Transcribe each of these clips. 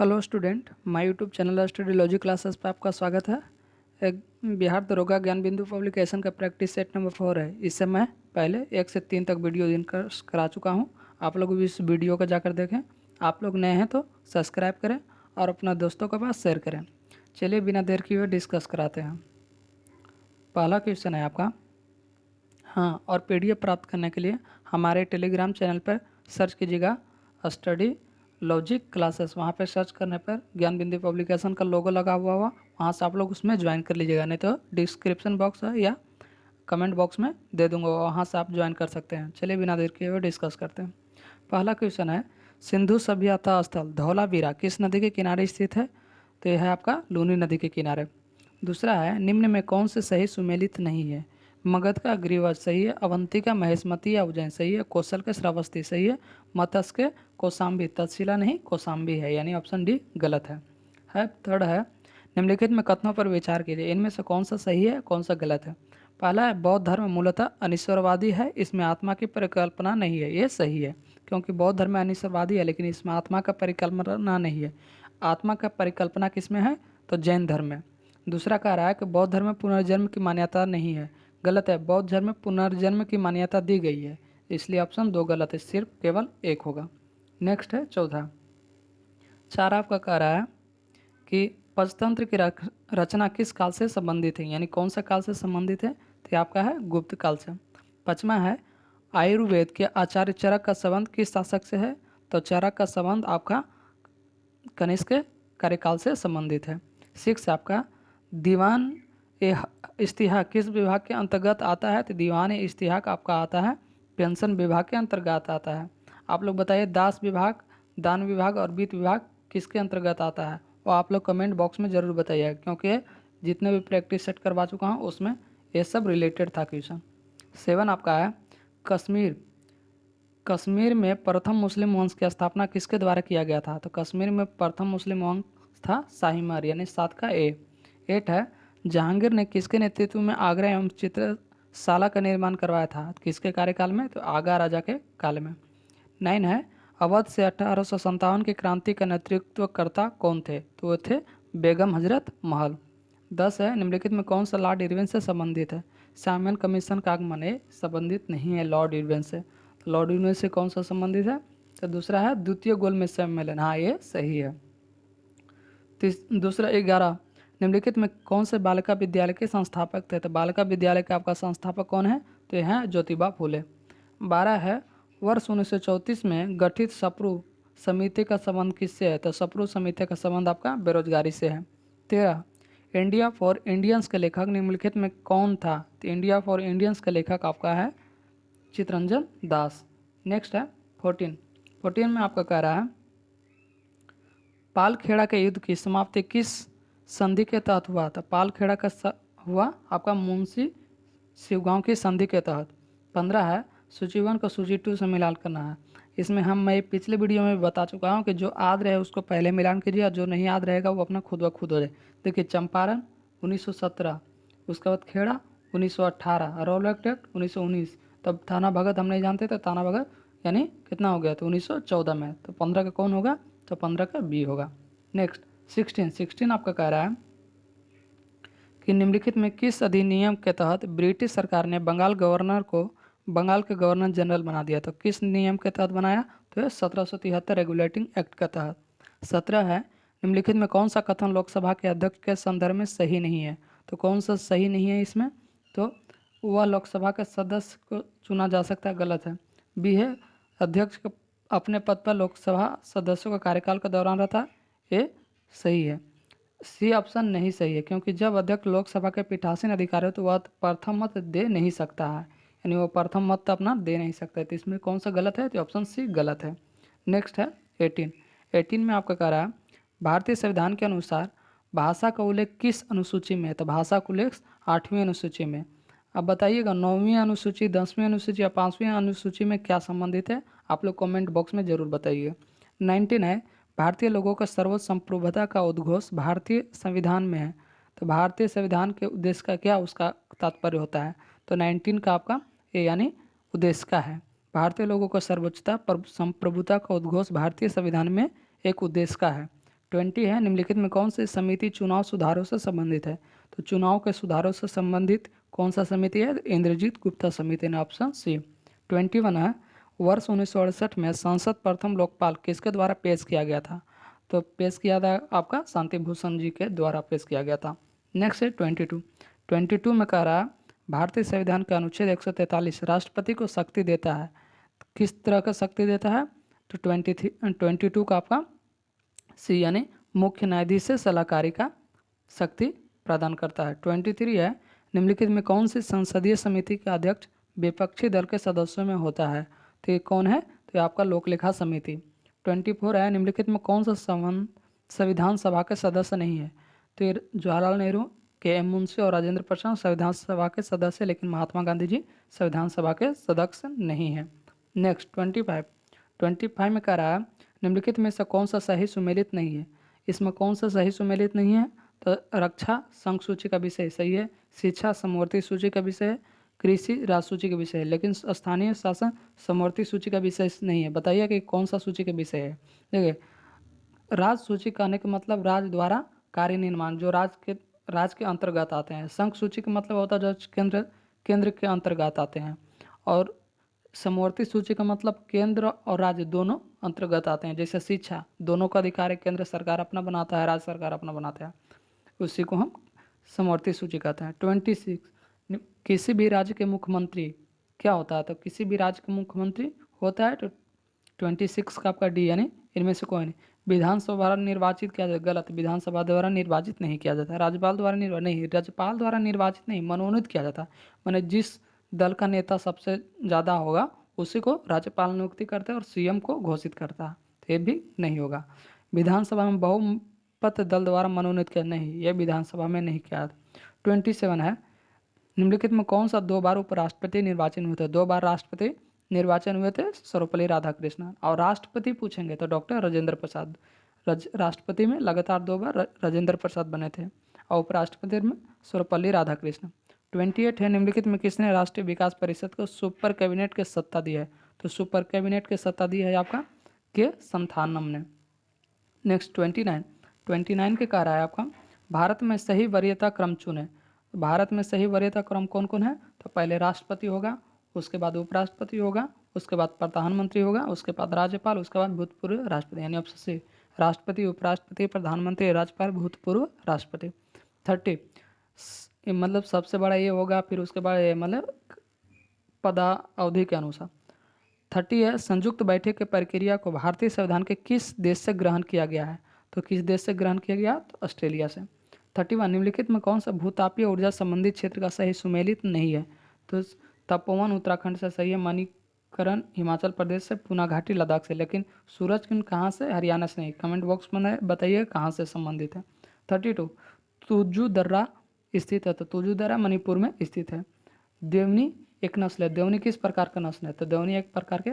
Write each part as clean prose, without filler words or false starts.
Hello student, my YouTube channel study logic classes पे आपका स्वागत है। एक बिहार दरोगा ज्ञान बिंदु पब्लिकेशन का प्रैक्टिस सेट नंबर 4 है। इससे मैं पहले 1 से 3 तक वीडियो करा चुका हूँ। आप लोग भी इस वीडियो को जाकर देखें। आप लोग नए हैं तो सब्सक्राइब करें और अपना दोस्तों के पास शेयर करें। चलिए बिना देर किए हुए डिस्कस कराते हैं। पहला क्वेश्चन है आपका, हाँ, और PDF प्राप्त करने के लिए हमारे टेलीग्राम चैनल पर सर्च कीजिएगा स्टडी लॉजिक क्लासेस। वहाँ पर सर्च करने पर ज्ञान बिंदु पब्लिकेशन का लोगो लगा हुआ वहाँ से आप लोग उसमें ज्वाइन कर लीजिएगा, नहीं तो डिस्क्रिप्शन बॉक्स है या कमेंट बॉक्स में दे दूंगा, वहाँ से आप ज्वाइन कर सकते हैं। चलिए बिना देर किए हुए डिस्कस करते हैं। पहला क्वेश्चन है, सिंधु सभ्यता स्थल धौलावीरा किस नदी के किनारे स्थित है? तो यह है आपका लूनी नदी के किनारे। दूसरा है, निम्न में कौन से सही सुमेलित नहीं है? मगध का ग्रीवज सही है, अवंतिका महेशमती या उज्जैन सही है, कौशल के श्रावस्ती सही है, मत्स्य के कौशाम्बी, तक्षशिला नहीं कौशाम्बी है, यानी ऑप्शन डी गलत है। थर्ड है, निम्नलिखित में कथनों पर विचार कीजिए, इनमें से कौन सा सही है कौन सा गलत है? पहला है, बौद्ध धर्म मूलतः अनिश्वरवादी है, इसमें आत्मा की परिकल्पना नहीं है। ये सही है, क्योंकि बौद्ध धर्म अनिश्वरवादी है लेकिन इसमें आत्मा का परिकल्पना नहीं है। आत्मा का परिकल्पना किस में है? तो जैन धर्म में। दूसरा कह रहा है कि बौद्ध धर्म में पुनर्जन्म की मान्यता नहीं है। गलत है, बौद्ध धर्म में पुनर्जन्म की मान्यता दी गई है, इसलिए ऑप्शन 2 गलत है, सिर्फ केवल 1 होगा। नेक्स्ट है चौथा। चार आपका कह रहा है कि पंचतंत्र की रचना किस काल से संबंधित है, यानी कौन सा काल से संबंधित है? तो आपका है गुप्त काल से। पांचवा है, आयुर्वेद के आचार्य चरक का संबंध किस शासक से है? तो चरक का संबंध आपका कनिष्क के कार्यकाल से संबंधित है। सिक्स आपका, दीवान ए इस्तिहाक किस विभाग के अंतर्गत आता है? तो दीवान ए इस्तिहाक आपका आता है पेंशन विभाग के अंतर्गत आता है। आप लोग बताइए, दास विभाग, दान विभाग और वित्त विभाग किसके अंतर्गत आता है? और आप लोग कमेंट बॉक्स में ज़रूर बताइए, क्योंकि जितने भी प्रैक्टिस सेट करवा चुका हूँ उसमें ये सब रिलेटेड था क्वेश्चन। 7 आपका है, कश्मीर में प्रथम मुस्लिम वंश की स्थापना किसके द्वारा किया गया था? तो कश्मीर में प्रथम मुस्लिम वंश था शाहीमार, यानी 7 का ए। 8 है, जहांगीर ने किसके नेतृत्व में आगरा एवं चित्रशाला का निर्माण करवाया था? किसके कार्यकाल में? तो आगा राजा के काल में। 9 है, अवध से 1857 की क्रांति का नेतृत्वकर्ता कौन थे? तो वो थे बेगम हजरत महल। 10 है, निम्नलिखित में कौन सा लॉर्ड इरविन से संबंधित है? साइमन कमीशन का आगमन है संबंधित नहीं है लॉर्ड इरविन से। तो लॉर्ड इरविन से कौन सा संबंधित है? तो दूसरा है द्वितीय गोलमेज सम्मेलन, हाँ ये सही है। दूसरा 11, निम्नलिखित में कौन से बालिका विद्यालय के संस्थापक थे? तो बालिका विद्यालय का आपका संस्थापक कौन है? तो यह है ज्योतिबा फूले। 12 है, वर्ष 1934 में गठित सप्रू समिति का संबंध किससे है? तो सप्रू समिति का संबंध आपका बेरोजगारी से है। 13, इंडिया फॉर इंडियंस के लेखक निम्नलिखित में कौन था? तो इंडिया फॉर इंडियंस का लेखक आपका है चितरंजन दास। नेक्स्ट है 14 में आपका कह रहा है, पालखेड़ा के युद्ध की समाप्ति किस संधि के तहत हुआ था? पालखेड़ा का हुआ आपका मुंशी शिवगांव की संधि के तहत। 15 है, सूची 1 को सूची 2 से मिलान करना है। इसमें मैं पिछले वीडियो में बता चुका हूँ कि जो याद रहे उसको पहले मिलान कीजिए और जो नहीं याद रहेगा वो अपना खुद ब खुद हो जाए। देखिए, चंपारण 1917, उसके बाद खेड़ा 1918, रौलट एक्ट 1919, तब थाना भगत हम नहीं जानते, तो थाना भगत यानी कितना हो गया? तो 1914 में। तो 15 का कौन होगा? तो 15 का बी होगा। नेक्स्ट 16 आपका कह रहा है कि निम्नलिखित में किस अधिनियम के तहत ब्रिटिश सरकार ने बंगाल गवर्नर को बंगाल के गवर्नर जनरल बना दिया? तो किस नियम के तहत बनाया? तो 1773 रेगुलेटिंग एक्ट के तहत। 17 है, निम्नलिखित में कौन सा कथन लोकसभा के अध्यक्ष के संदर्भ में सही नहीं है? तो कौन सा सही नहीं है इसमें? तो वह लोकसभा के सदस्य को चुना जा सकता है, गलत है। बी है, अध्यक्ष को अपने पद पर लोकसभा सदस्यों का कार्यकाल के दौरान रहता, ये सही है। सी ऑप्शन नहीं सही है, क्योंकि जब अध्यक्ष लोकसभा के पीठासीन अधिकारी हो तो वह प्रथम मत दे नहीं सकता है, यानी वो प्रथम मत अपना दे नहीं सकता है। तो इसमें कौन सा गलत है? तो ऑप्शन सी गलत है। नेक्स्ट है 18 में आपका कह रहा है, भारतीय संविधान के अनुसार भाषा का उल्लेख किस अनुसूची में है? तो भाषा का उल्लेख 8वीं अनुसूची में। अब बताइएगा 9वीं अनुसूची, 10वीं अनुसूची या 5वीं अनुसूची में क्या संबंधित है? आप लोग कमेंट बॉक्स में जरूर बताइए। 19 है, भारतीय लोगों का सर्वोच्च संप्रभुता का उद्घोष भारतीय संविधान में है। तो भारतीय संविधान के उद्देश्य का क्या उसका तात्पर्य होता है? तो 19 का आपका ए यानी उद्देश्य का है। भारतीय लोगों को सर्वोच्चता संप्रभुता का उद्घोष भारतीय संविधान में एक उद्देश्य का है। 20 है, निम्नलिखित में कौन सी समिति चुनाव सुधारों से संबंधित है? तो चुनाव के सुधारों से संबंधित कौन सा समिति है? इंद्रजीत गुप्ता समिति ने, ऑप्शन सी। 21 है, वर्ष 1968 में संसद प्रथम लोकपाल किसके द्वारा पेश किया गया था? तो पेश किया था आपका शांति भूषण जी के द्वारा पेश किया गया था। नेक्स्ट है 22 में कह रहा है भारतीय संविधान का अनुच्छेद 143 राष्ट्रपति को शक्ति देता है। किस तरह का शक्ति देता है? तो 22 का आपका सी यानी मुख्य न्यायाधीश से सलाहकारी का शक्ति प्रदान करता है। 23 है, निम्नलिखित में कौन सी संसदीय समिति का अध्यक्ष विपक्षी दल के सदस्यों में होता है? तो ये कौन है? तो ये आपका लोक लेखा समिति। 24 है, निम्नलिखित में कौन सा संविधान सभा के सदस्य नहीं है? तो ये जवाहरलाल नेहरू, के एम मुंशी और राजेंद्र प्रसाद संविधान सभा के सदस्य, लेकिन महात्मा गांधी जी संविधान सभा के सदस्य नहीं है। नेक्स्ट 25 में कह रहा है निम्नलिखित में से कौन सा सही सुमेलित नहीं है? इसमें कौन सा सही सुमेलित नहीं है? तो रक्षा संघ सूची का विषय सही है, शिक्षा समवर्ती सूची का विषय है, कृषि राज्य सूची का विषय है, लेकिन स्थानीय शासन समवर्ती सूची का विषय नहीं है। बताइए कि कौन सा सूची का विषय है? देखिए, राज्य सूची कहने का मतलब राज्य द्वारा कार्य निर्माण, जो राज्य के अंतर्गत आते हैं। संघ सूची का मतलब होता है जो केंद्र के अंतर्गत आते हैं, और समवर्ती सूची का मतलब केंद्र और राज्य दोनों अंतर्गत आते हैं। जैसे शिक्षा, दोनों का अधिकार है, केंद्र सरकार अपना बनाता है, राज्य सरकार अपना बनाता है, उसी को हम समवर्ती सूची कहते हैं। 26, किसी भी राज्य के मुख्यमंत्री क्या होता है? तो किसी भी राज्य का मुख्यमंत्री होता है। तो 26 का आपका डी यानी इनमें से कोई नहीं। विधानसभा द्वारा निर्वाचित किया जाता, गलत, विधानसभा द्वारा निर्वाचित नहीं किया जाता। राज्यपाल द्वारा निर्वाचित नहीं, मनोनीत किया जाता। माने जिस दल का नेता सबसे ज़्यादा होगा उसी को राज्यपाल नियुक्ति करता है और सीएम को घोषित करता है, तो ये भी नहीं होगा। विधानसभा में बहुमत दल द्वारा मनोनीत किया, नहीं, यह विधानसभा में नहीं किया। 27 है, निम्नलिखित में कौन सा 2 बार उपराष्ट्रपति निर्वाचन हुए थे? 2 बार राष्ट्रपति निर्वाचन हुए थे, सर्वपल्ली राधाकृष्णन। और राष्ट्रपति पूछेंगे तो डॉक्टर राजेंद्र प्रसाद। राष्ट्रपति में लगातार 2 बार राजेंद्र प्रसाद बने थे, और उपराष्ट्रपति में सर्वपल्ली राधाकृष्णन। 28 है, निम्नलिखित में किसने राष्ट्रीय विकास परिषद को सुपर कैबिनेट के सत्ता दी है? तो सुपर कैबिनेट के सत्ता दी है आपका के संथानम ने। नेक्स्ट 29 के कह रहा है आपका भारत में सही वरीयता क्रम चुने। भारत में सही वरीयता क्रम कौन कौन है? तो पहले राष्ट्रपति होगा, उसके बाद उपराष्ट्रपति होगा, उसके बाद प्रधानमंत्री होगा, उसके बाद राज्यपाल, उसके बाद भूतपूर्व राष्ट्रपति, यानी ऑप्शन सी, राष्ट्रपति, उपराष्ट्रपति, प्रधानमंत्री, राज्यपाल, भूतपूर्व राष्ट्रपति। 30 मतलब सबसे बड़ा ये होगा, फिर उसके बाद ये मतलब पदा अवधि के अनुसार। 30 है, संयुक्त बैठक की प्रक्रिया को भारतीय संविधान के किस देश से ग्रहण किया गया है? तो किस देश से ग्रहण किया गया? तो ऑस्ट्रेलिया से। 31, निम्नलिखित में कौन सा भूतापीय ऊर्जा संबंधित क्षेत्र का सही सुमेलित नहीं है? तो तपोवन उत्तराखंड से सही है, मणिकरण हिमाचल प्रदेश से, पूना घाटी लद्दाख से, लेकिन सूरज किरण कहाँ से? हरियाणा से नहीं। कमेंट बॉक्स में बताइए कहाँ से संबंधित है। 32, तुजू दर्रा स्थित है, तो तुजू दर्रा मणिपुर में स्थित है। देवनी एक नस्ल है, देवनी किस प्रकार का नस्ल है? तो देवनी एक प्रकार के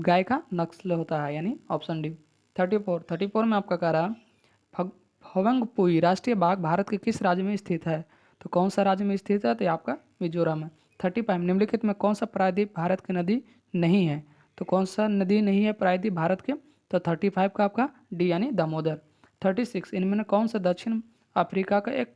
गाय का नस्ल होता है, यानी ऑप्शन डी। 34 में आपका कह रहा है फवंगपुई राष्ट्रीय बाग भारत के किस राज्य में स्थित है? तो कौन सा राज्य में स्थित है? तो ये आपका मिजोरम है। 35, निम्नलिखित में कौन सा प्रायद्वीप भारत की नदी नहीं है? तो कौन सा नदी नहीं है प्रायद्वीप भारत के? तो 35 का आपका डी यानी दामोदर। 36, इनमें कौन सा दक्षिण अफ्रीका का एक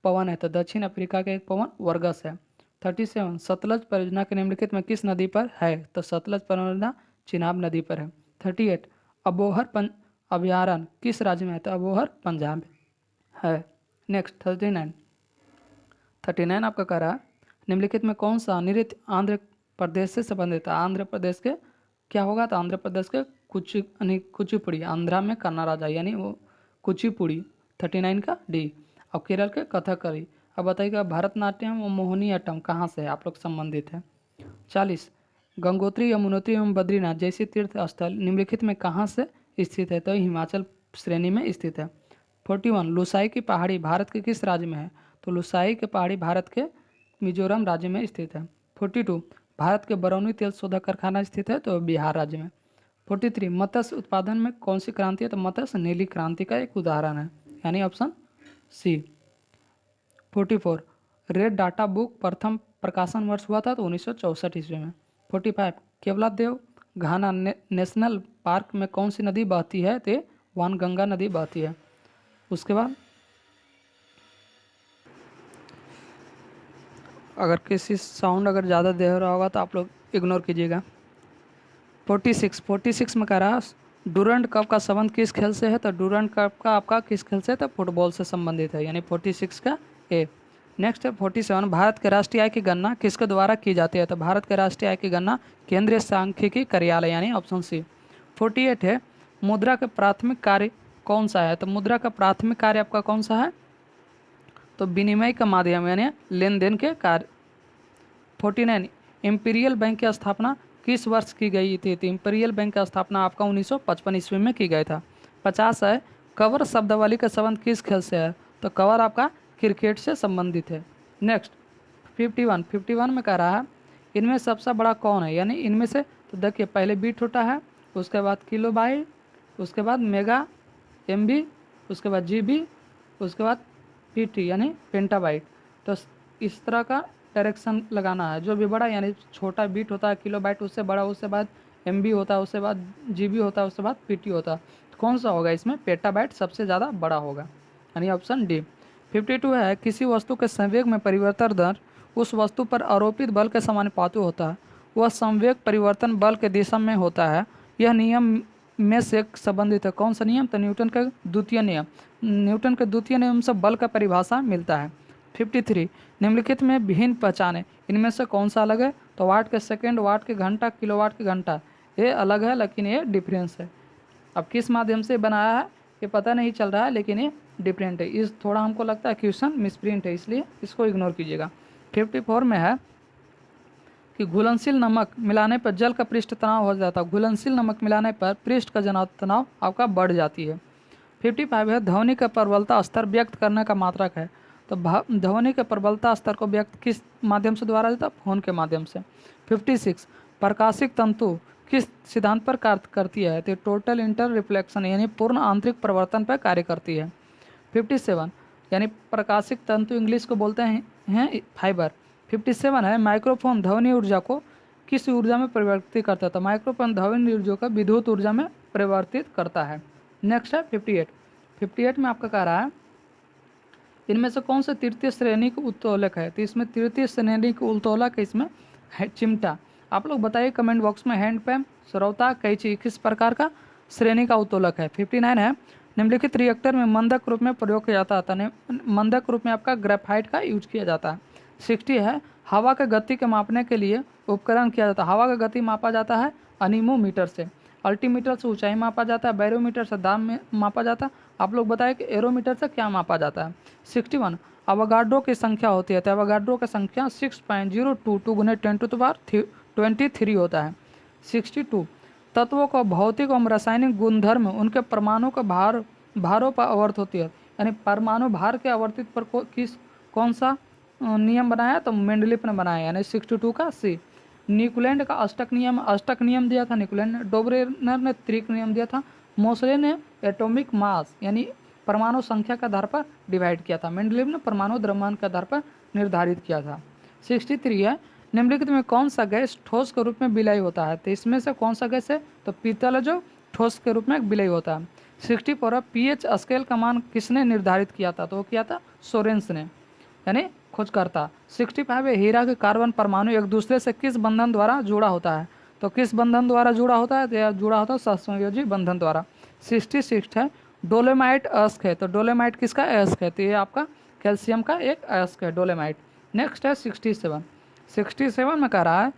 पवन है? तो दक्षिण अफ्रीका का एक पवन वर्गस है। 37, सतलज परियोजना के निम्नलिखित में किस नदी पर है? तो सतलज परियोजना चिनाब नदी पर है। 38, अबोहर अभयारण्य किस राज्य में है? तो अबोहर पंजाब है। नेक्स्ट 39 आपका कह रहा है निम्नलिखित में कौन सा नृत्य आंध्र प्रदेश से संबंधित है? आंध्र प्रदेश के क्या होगा? तो आंध्र प्रदेश के कुचिपुड़ी, आंध्रा में कन्ना राजा यानी वो कुचिपुड़ी। 39 का डी। और केरल के कथकली। अब बताइएगा भरतनाट्यम और मोहिनीअट्टम कहाँ से आप लोग संबंधित है? 40, गंगोत्री, यमुनोत्री एवं बद्रीनाथ जैसे तीर्थ स्थल निम्नलिखित में कहाँ से स्थित है? तो हिमाचल श्रेणी में स्थित है। 41, लुसाई की पहाड़ी भारत के किस राज्य में है? तो लुसाई की पहाड़ी भारत के मिजोरम राज्य में स्थित है। 42, भारत के बरौनी तेल शोधक कारखाना स्थित है, तो बिहार राज्य में। 43, मत्स्य उत्पादन में कौन सी क्रांति है? तो मत्स्य नीली क्रांति का एक उदाहरण है, यानी option C. 44, red data book प्रथम प्रकाशन वर्ष हुआ था? तो 1964 ईस्वी में। 45, केवलादेव घाना नेशनल पार्क में कौन सी नदी बहती है? तो वहाँ गंगा नदी बहती है। उसके बाद अगर किसी साउंड अगर ज़्यादा दे रहा होगा तो आप लोग इग्नोर कीजिएगा। 46 में कह रहा है डूरंड कप का संबंध किस खेल से है, तो डूरंड कप का आपका किस खेल से है, तो फुटबॉल से संबंधित है, यानी 46 का ए। नेक्स्ट है 47, भारत के राष्ट्रीय आय की गणना किसके द्वारा की जाती है, तो भारत के राष्ट्रीय आय की गणना केंद्रीय सांख्यिकी कार्यालय यानी ऑप्शन सी। 48 है मुद्रा का प्राथमिक कार्य कौन सा है, तो मुद्रा का प्राथमिक कार्य आपका कौन सा है, तो विनिमय का माध्यम यानी लेन देन के कार्य। 49 इंपीरियल बैंक की स्थापना किस वर्ष की गई थी, तो इंपीरियल बैंक की स्थापना आपका 1955 ईस्वी में की गई था। 50 है कवर शब्दावली का संबंध किस खेल से है, तो कवर आपका क्रिकेट से संबंधित है। नेक्स्ट 51 में कह रहा है इनमें सबसे बड़ा कौन है, यानी इनमें से, तो देखिए पहले बीट होता है, उसके बाद किलोबाइट, उसके बाद मेगा एमबी, उसके बाद जीबी, उसके बाद पीटी यानी पेंटाबाइट। तो इस तरह का डायरेक्शन लगाना है, जो भी बड़ा यानी छोटा बीट होता है किलोबाइट, उससे बड़ा, उससे बाद एमबी होता है, उससे बाद जीबी होता है, उससे बाद पीटी होता है। तो कौन सा होगा इसमें, पेटाबाइट सबसे ज़्यादा बड़ा होगा, यानी ऑप्शन डी। 52 है किसी वस्तु के संवेग में परिवर्तन दर उस वस्तु पर आरोपित बल के समानुपाती होता है, वह संवेग परिवर्तन बल के दिशा में होता है, यह नियम में से संबंधित है। कौन सा नियम, तो न्यूटन का द्वितीय नियम। न्यूटन के द्वितीय नियम से बल का परिभाषा मिलता है। 53 निम्नलिखित में भिन्न पहचाने इनमें से कौन सा अलग है, तो वाट के सेकंड, वाट के घंटा, किलोवाट के घंटा, ये अलग है लेकिन ये डिफरेंस है। अब किस माध्यम से बनाया है ये पता नहीं चल रहा है, लेकिन ये डिफरेंट है। इस थोड़ा हमको लगता है क्वेश्चन मिसप्रिंट है, इसलिए इसको इग्नोर कीजिएगा। 54 में है कि घुलनशील नमक मिलाने पर जल का पृष्ठ तनाव हो जाता है, घुलनशील नमक मिलाने पर पृष्ठ का जनाव तनाव आपका बढ़ जाती है। 55 है ध्वनि का प्रबलता स्तर व्यक्त करने का मात्रक है, तो ध्वनि के प्रबलता स्तर को व्यक्त किस माध्यम से द्वारा जाता है, फोन के माध्यम से। 56 प्रकाशिक तंतु किस सिद्धांत पर कार्य करती है, तो टोटल इंटर रिफ्लेक्शन यानी पूर्ण आंतरिक परिवर्तन पर कार्य करती है। 57 यानी प्रकाशिक तंतु इंग्लिश को बोलते हैं फाइबर। 57 है माइक्रोफोन ध्वनि ऊर्जा को किस ऊर्जा में परिवर्तित करता है, तो माइक्रोफोन ध्वनि ऊर्जा को विद्युत ऊर्जा में परिवर्तित करता है। नेक्स्ट है 58 में आपका कह रहा है इनमें से कौन सा तृतीय श्रेणी का उत्तोलक है, तो इसमें तृतीय श्रेणी का उत्तोलक इसमें है चिमटा। आप लोग बताइए कमेंट बॉक्स में, हैंड पैम, सरौता, कैंची किस प्रकार का श्रेणी का उत्तोलक है। 59 है निम्नलिखित रिएक्टर में मंदक रूप में प्रयोग किया जाता है, मंदक रूप में आपका ग्रेफाइट का यूज किया जाता है। 60 है हवा के गति के मापने के लिए उपकरण किया जाता है, हवा का गति मापा जाता है अनीमोमीटर से, अल्टीमीटर से ऊंचाई मापा जाता है, बैरोमीटर से दाब में मापा जाता है। आप लोग बताएं कि एरोमीटर से क्या मापा जाता है। 61 अवगाड्रो की संख्या होती है, तो अवगाड्रो की संख्या 6.022 गुने 10⁻23 होता है। 62 तत्वों को भौतिक और रासायनिक गुणधर्म उनके परमाणु के भारों पर आवर्त होती है, यानी परमाणु भार के आवर्तित पर कौन सा नियम बनाया, तो मेंडलीफ ने बनाया, यानी 62 का सी। न्यूक्लैंड का अष्टक नियम दिया था न्यूक्लैंड ने, डोबरेनर ने त्रिक नियम दिया था, मोसले ने एटॉमिक मास यानी परमाणु संख्या के आधार पर डिवाइड किया था, मेंडलीफ ने परमाणु द्रव्यमान के आधार पर निर्धारित किया था। 63 है निम्नलिखित में कौन सा गैस ठोस के रूप में विलय होता है, तो इसमें से कौन सा गैस है, तो पीतल जो ठोस के रूप में विलय होता है। 64 पीएच स्केल का मान किसने निर्धारित किया था, तो वो किया था सोरेंस ने, यानी खोजकर्ता। 65 है हीरा के कार्बन परमाणु एक दूसरे से किस बंधन द्वारा जुड़ा होता है, तो किस बंधन द्वारा जुड़ा होता है, तो जुड़ा होता है सहसंयोजी बंधन द्वारा। 66 है डोलेमाइट अयस्क है, तो डोलेमाइट किसका अयस्क है, तो ये आपका कैल्शियम का एक अयस्क है डोलेमाइट। नेक्स्ट है 67 में कह रहा है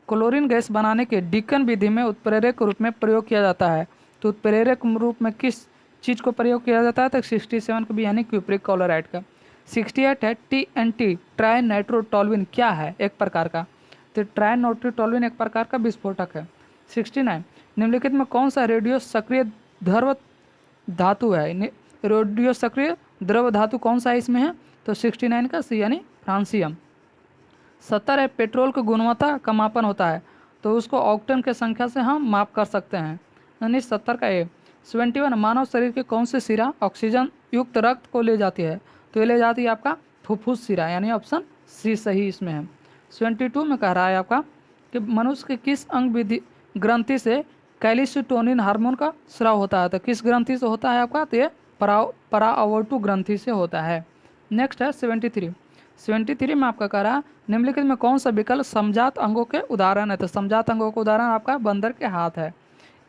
क्लोरीन गैस बनाने के डिकन विधि में उत्प्रेरक के रूप में प्रयोग किया जाता है, तो उत्प्रेरक रूप में किस चीज़ को प्रयोग किया जाता है, तो 67 का भी यानी क्यूप्रिक क्लोराइड का। 68 है TNT ट्राई नाइट्रोटोल्यूइन क्या है, एक प्रकार का, तो ट्राई नाइट्रोटोल्यूइन एक प्रकार का विस्फोटक है। 69 निम्नलिखित में कौन सा रेडियो सक्रिय द्रव धातु है, रेडियो सक्रिय द्रव धातु कौन सा इसमें है, तो 69 का सी यानी फ्रांसियम। 70 है पेट्रोल की गुणवत्ता का मापन होता है, तो उसको ऑक्टेन के संख्या से हम माप कर सकते हैं, यानी 70 का ए। 71 मानव शरीर के कौन से सिरा ऑक्सीजन युक्त रक्त को ले जाती है, तो ये ले जाती है आपका फुफ्फुस सिरा, यानी ऑप्शन सी सही इसमें है। 72 में कह रहा है आपका कि मनुष्य के किस अंग विधि ग्रंथि से कैल्शिटोनिन हार्मोन का स्राव होता है। तो किस ग्रंथि से होता है आपका? तो ये पराओवर्टू ग्रंथि से होता है। नेक्स्ट है 73 में आपका कह रहा है निम्नलिखित में कौन सा विकल्प समजात अंगों के उदाहरण है? तो समजात अंगों का उदाहरण आपका बंदर के हाथ है।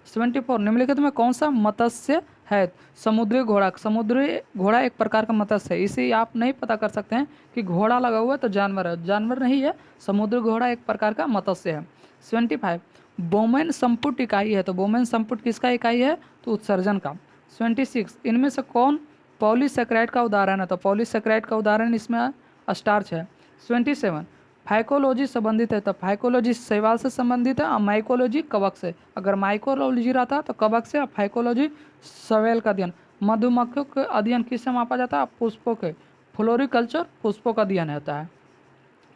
74 निम्नलिखित में कौन सा मत्स्य है? समुद्री घोड़ा। समुद्री घोड़ा एक प्रकार का मत्स्य है। इसे आप नहीं पता कर सकते हैं कि घोड़ा लगा हुआ है तो जानवर है, जानवर नहीं है, समुद्री घोड़ा एक प्रकार का मत्स्य है। 75 बोमेन संपुट इकाई है। तो बोमेन संपुट किसका इकाई है? तो उत्सर्जन का। 26 इनमें से कौन पॉलीसेकेराइड का उदाहरण है? तो पॉलीसेकेराइड का उदाहरण इसमें स्टार्च है। 27 फाइकोलॉजी संबंधित है। तो फाइकोलॉजी शैवाल से संबंधित है और माइकोलॉजी कवक से। अगर माइकोलॉजी रहता तो कवक से, और फाइकोलॉजी शैवाल का अध्ययन। मधुमक्खियों का अध्ययन किससे मापा जाता है? पुष्पों के। फ्लोरिकल्चर पुष्पों का अध्ययन होता है।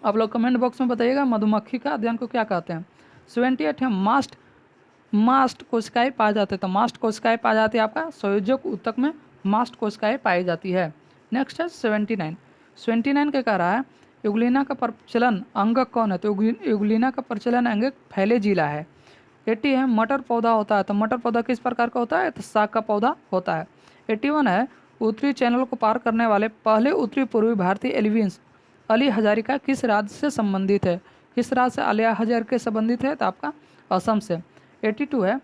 आप लोग कमेंट बॉक्स में बताइएगा मधुमक्खी का अध्ययन को क्या कहते हैं। 78 है मास्ट कोशिकाएं पाई जाती है। तो मास्ट कोशिकाएं पाई जाती है आपका संयोजक ऊतक में मास्ट कोशिकाएं पाई जाती है। नेक्स्ट है 79 क्या कह रहा है? युगलिना का प्रचलन अंगक कौन है? तो युगलिना का प्रचलन अंगक फ्लैजिला है। 80 है मटर पौधा होता है। तो मटर पौधा किस प्रकार का होता है? तो साग का पौधा होता है। 81 है उत्तरी चैनल को पार करने वाले पहले उत्तरी पूर्वी भारतीय एलियंस अली हजारिका किस राज्य से संबंधित है? किस राज्य से अली हजारिका संबंधित है? तो आपका असम से। 82 है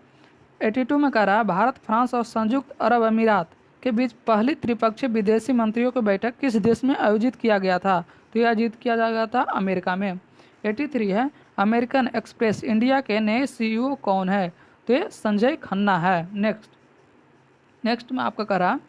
82 में कह रहा है भारत, फ्रांस और संयुक्त अरब अमीरात के बीच पहली त्रिपक्षीय विदेशी मंत्रियों की बैठक किस देश में आयोजित किया गया था? तो यह आयोजित किया गया था अमेरिका में। 83 है अमेरिकन एक्सप्रेस इंडिया के नए CEO कौन है? तो ये संजय खन्ना है। नेक्स्ट में आपका कह रहा है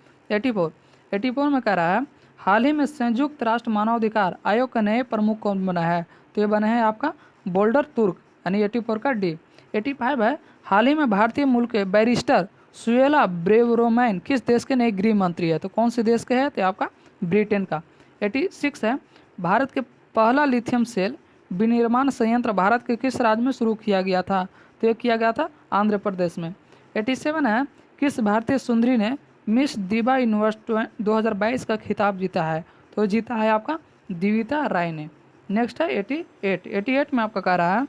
84 में कह रहा है हाल ही में संयुक्त राष्ट्र मानवाधिकार आयोग का नए प्रमुख कौन बना है? तो ये बना है आपका बोल्डर तुर्क, यानी 84 का डी। 85 है हाल ही में भारतीय मूल के बैरिस्टर सुएला ब्रेवरोमैन किस देश के नए गृह मंत्री है? तो कौन से देश के है? तो आपका ब्रिटेन का। 86 है भारत के पहला लिथियम सेल विनिर्माण संयंत्र भारत के किस राज्य में शुरू किया गया था? तो ये किया गया था आंध्र प्रदेश में। 87 है किस भारतीय सुंदरी ने मिस दिवा यूनिवर्स 2022 का खिताब जीता है? तो जीता है आपका दिविता राय ने। नेक्स्ट है 88 में आपका कह रहा है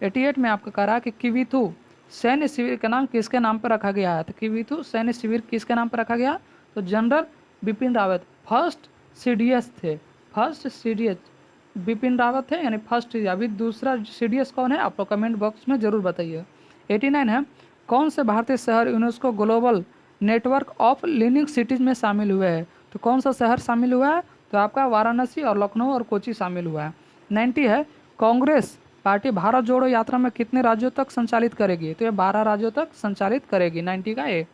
88 में आपका कह रहा है कि किविथु सैन्य शिविर का नाम किसके नाम पर रखा गया है? तो किविथु सैन्य शिविर किसके नाम पर रखा गया? तो general Bipin Rawat first CDS थे। फर्स्ट CDS बिपिन रावत थे, यानी फर्स्ट। अभी दूसरा CDS कौन है? आप लोग कमेंट बॉक्स में जरूर बताइए। 89 है कौन से भारतीय शहर UNESCO global network of leading cities में शामिल हुए हैं? तो कौन सा शहर शामिल हुआ है? तो आपका वाराणसी और लखनऊ और कोची शामिल हुआ है। 90 है कांग्रेस पार्टी भारत जोड़ो यात्रा में कितने राज्यों तक संचालित करेगी? तो ये 12 राज्यों तक संचालित करेगी। 90 का ए।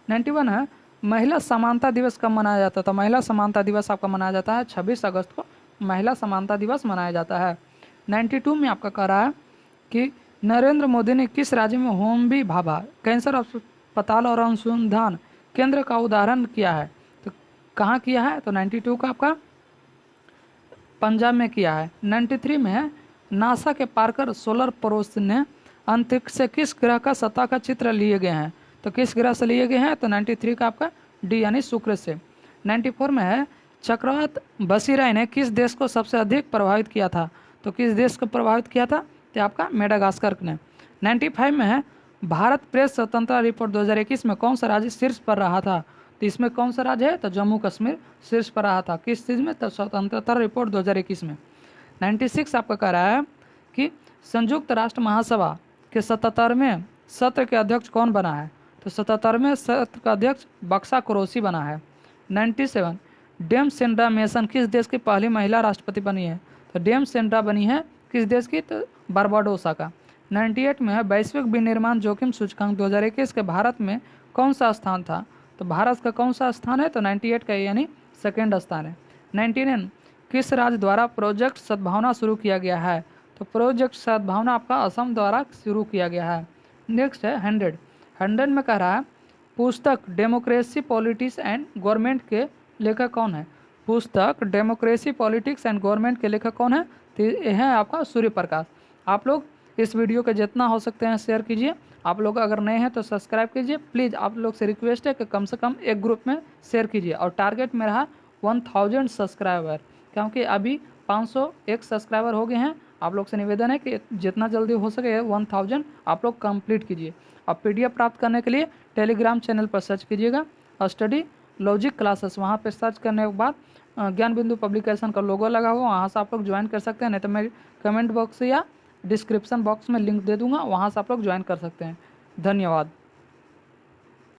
91 है महिला समानता दिवस कब मनाया जाता है? तो महिला समानता दिवस आपका मनाया जाता है 26 अगस्त को महिला समानता दिवस मनाया जाता है। 92 में आपका कह रहा है कि नरेंद्र मोदी ने किस राज्य में होमी भाभा कैंसर अस्पताल और अनुसंधान केंद्र का उदाहरण किया है? तो कहाँ किया है? तो 92 का आपका पंजाब में किया है। 93 में है नासा के पार्कर सोलर प्रोब ने अंतरिक्ष से किस ग्रह का सतह का चित्र लिए गए हैं? तो किस ग्रह से लिए गए हैं? तो 93 का आपका डी, यानी शुक्र से। 94 में है चक्रवात बसीराय ने किस देश को सबसे अधिक प्रभावित किया था? तो किस देश को प्रभावित किया था? तो आपका मेडागास्कर ने। 95 में है भारत प्रेस स्वतंत्रता रिपोर्ट 2021 में कौन सा राज्य शीर्ष पर रहा था? तो इसमें कौन सा राज्य है? तो जम्मू कश्मीर शीर्ष पर रहा था। किस चीज़ में? तो स्वतंत्रता रिपोर्ट 2021 में। 96 आपका कह रहा है कि संयुक्त राष्ट्र महासभा के 77वें सत्र के अध्यक्ष कौन बना है? तो 77वें सत्र का अध्यक्ष बक्सा कुरैशी बना है। 97 डेम सेंड्रा मेसन किस देश की पहली महिला राष्ट्रपति बनी है? तो डेम सेंड्रा बनी है किस देश की? तो बारबाडोसा का। 98 में है वैश्विक विनिर्माण जोखिम सूचकांक 2021 के भारत में कौन सा स्थान था? तो भारत का कौन सा स्थान है? तो 98 का, यानी सेकेंड स्थान है। 99 किस राज्य द्वारा प्रोजेक्ट सद्भावना शुरू किया गया है? तो प्रोजेक्ट सद्भावना आपका असम द्वारा शुरू किया गया है। नेक्स्ट है 100 में कह रहा है पुस्तक डेमोक्रेसी पॉलिटिक्स एंड गवर्नमेंट के लेखक कौन है? पुस्तक डेमोक्रेसी पॉलिटिक्स एंड गवर्नमेंट के लेखक कौन है? तो ये है आपका सूर्य प्रकाश। आप लोग इस वीडियो को जितना हो सकते हैं शेयर कीजिए। आप लोग अगर नए हैं तो सब्सक्राइब कीजिए प्लीज़। आप लोग से रिक्वेस्ट है कि कम से कम एक ग्रुप में शेयर कीजिए। और टारगेट मेरा 1000 सब्सक्राइबर, क्योंकि अभी 501 सब्सक्राइबर हो गए हैं आप लोग से निवेदन है कि जितना जल्दी हो सके 1000 आप लोग कंप्लीट कीजिए। अब PDF प्राप्त करने के लिए टेलीग्राम चैनल पर सर्च कीजिएगा स्टडी लॉजिक क्लासेस, वहाँ पर सर्च करने के बाद ज्ञान बिंदु पब्लिकेशन का लोगो लगा हुआ, वहाँ से आप लोग ज्वाइन कर सकते हैं, नहीं तो मैं कमेंट बॉक्स या डिस्क्रिप्शन बॉक्स में लिंक दे दूँगा, वहाँ से आप लोग ज्वाइन कर सकते हैं। धन्यवाद।